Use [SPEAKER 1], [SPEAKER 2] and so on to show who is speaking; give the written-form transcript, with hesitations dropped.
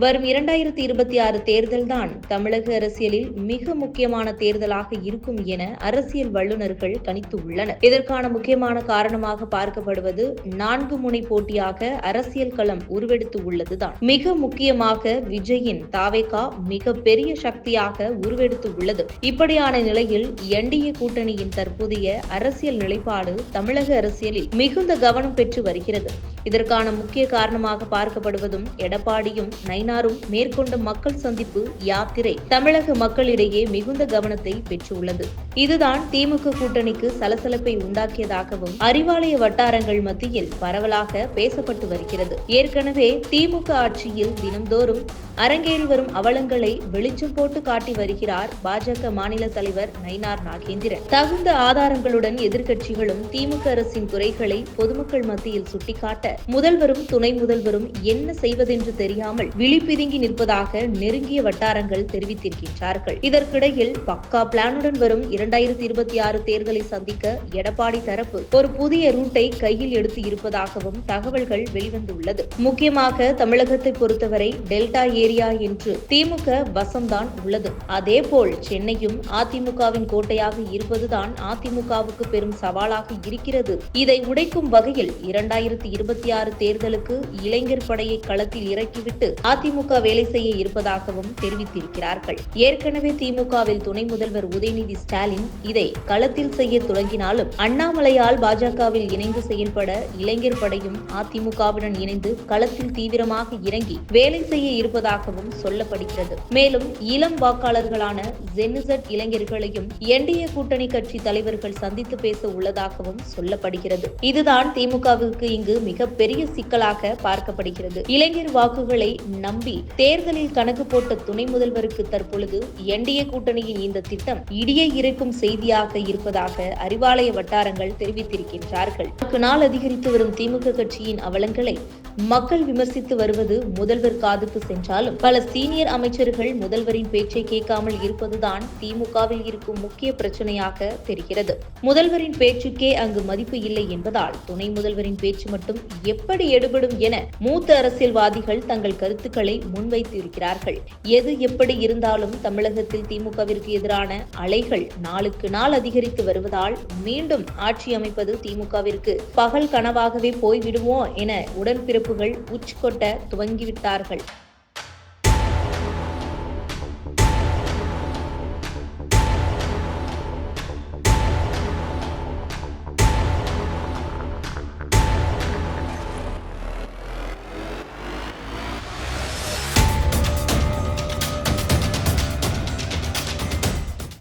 [SPEAKER 1] வரும் 2026 தேர்தல்தான் தமிழக அரசியலில் மிக முக்கியமான தேர்தலாக இருக்கும் என அரசியல் வல்லுநர்கள் கணித்து உள்ளனர். இதற்கான முக்கியமான காரணமாக பார்க்கப்படுவது 4 முனை போட்டியாக அரசியல் களம் உருவெடுத்து உள்ளதுதான். மிக முக்கியமாக விஜயின் தாவேகா மிக பெரிய சக்தியாக உருவெடுத்து உள்ளது. இப்படியான நிலையில் என்டிஏ கூட்டணியின் தற்போதைய அரசியல் நிலைப்பாடு தமிழக அரசியலில் மிகுந்த கவனம் பெற்று வருகிறது. இதற்கான முக்கிய காரணமாக பார்க்கப்படுவதும் எடப்பாடியும் நயினாரும் மேற்கொண்ட மக்கள் சந்திப்பு யாத்திரை தமிழக மக்களிடையே மிகுந்த கவனத்தை பெற்றுள்ளது. இதுதான் திமுக கூட்டணிக்கு சலசலப்பை உண்டாக்கியதாகவும் அறிவாலய வட்டாரங்கள் மத்தியில் பரவலாக பேசப்பட்டு வருகிறது. ஏற்கனவே திமுக ஆட்சியில் தினம்தோறும் அரங்கேறி வரும் அவலங்களை வெளிச்சம் போட்டு காட்டி வருகிறார் பாஜக மாநில தலைவர் நயினார் நாகேந்திரன். தகுந்த ஆதாரங்களுடன் எதிர்க்கட்சிகளும் திமுக அரசின் குறைகளை பொதுமக்கள் மத்தியில் சுட்டிக்காட்ட முதல்வரும் துணை முதல்வரும் என்ன செய்வதென்று தெரியாமல் விழிப்பிதுங்கி நிற்பதாக நெருங்கிய வட்டாரங்கள் தெரிவித்திருக்கின்றார்கள். இதற்கிடையில் பக்கா பிளானுடன் வரும் 2026 தேர்தலை சந்திக்க எடப்பாடி தரப்பு ஒரு புதிய ரூட்டை கையில் எடுத்து இருப்பதாகவும் தகவல்கள் வெளிவந்துள்ளது. முக்கியமாக தமிழகத்தை பொறுத்தவரை டெல்டா ஏரியா என்று திமுக வசம்தான் உள்ளது. அதேபோல் சென்னையும் அதிமுகவின் கோட்டையாக இருப்பதுதான் அதிமுகவுக்கு பெரும் சவாலாக இருக்கிறது. இதை உடைக்கும் வகையில் 2026 தேர்தலுக்கு இளைஞர் படையை களத்தில் இறக்கிவிட்டு அதிமுக வேலை செய்ய இருப்பதாகவும் தெரிவித்திருக்கிறார்கள். ஏற்கனவே திமுகவில் துணை முதல்வர் உதயநிதி ஸ்டாலின் இதை களத்தில் செய்ய தொடங்கினாலும் அண்ணாமலையால் பாஜகவில் இணைந்து செயல்பட இளைஞர் படையும் அதிமுகவுடன் இணைந்து களத்தில் தீவிரமாக இறங்கி வேலை செய்ய இருப்பதாகவும் சொல்லப்படுகிறது. மேலும் இளம் வாக்காளர்களான ஜென்இசட் இளைஞர்களையும் என்டிஏ கூட்டணி கட்சி தலைவர்கள் சந்தித்து பேச உள்ளதாகவும் சொல்லப்படுகிறது. இதுதான் திமுகவுக்கு இங்கு மிகப்பெரிய சிக்கலாக பார்க்கப்படுகிறது. இளைஞர் வாக்குகளை நம்பி தேர்தலில் கணக்கு போட்ட துணை முதல்வருக்கு தற்பொழுது என்டிஏ கூட்டணியின் இந்த திட்டம் இடியை இறைக்கும் செய்தியாக இருப்பதாக அறிவாலய வட்டாரங்கள் தெரிவித்திருக்கின்றார்கள். நாள் அதிகரித்து வரும் திமுக கட்சியின் அவலங்களை மக்கள் விமர்சித்து வருவது முதல்வர் காதுக்கு சென்றாலும் பல சீனியர் அமைச்சர்கள் முதல்வரின் பேச்சை கேட்காமல் இருப்பதுதான் திமுகவில் இருக்கும் முக்கிய பிரச்சனையாக தெரிகிறது. முதல்வரின் பேச்சுக்கே அங்கு மதிப்பு இல்லை என்பதால் துணை முதல்வரின் பேச்சு மட்டும் எப்படி எடுபடும் என மூத்த அரசியல்வாதிகள் தங்கள் கருத்துக்களை முன்வைத்திருக்கிறார்கள். எது எப்படி இருந்தாலும் தமிழகத்தில் திமுகவிற்கு எதிரான அலைகள் நாளுக்கு நாள் அதிகரித்து வருவதால் மீண்டும் ஆட்சி அமைப்பது திமுகவிற்கு பகல் கனவாகவே போய்விடுமோ என உடன்பிறப்புகள் உச்சி கொட்ட துவங்கிவிட்டார்கள்.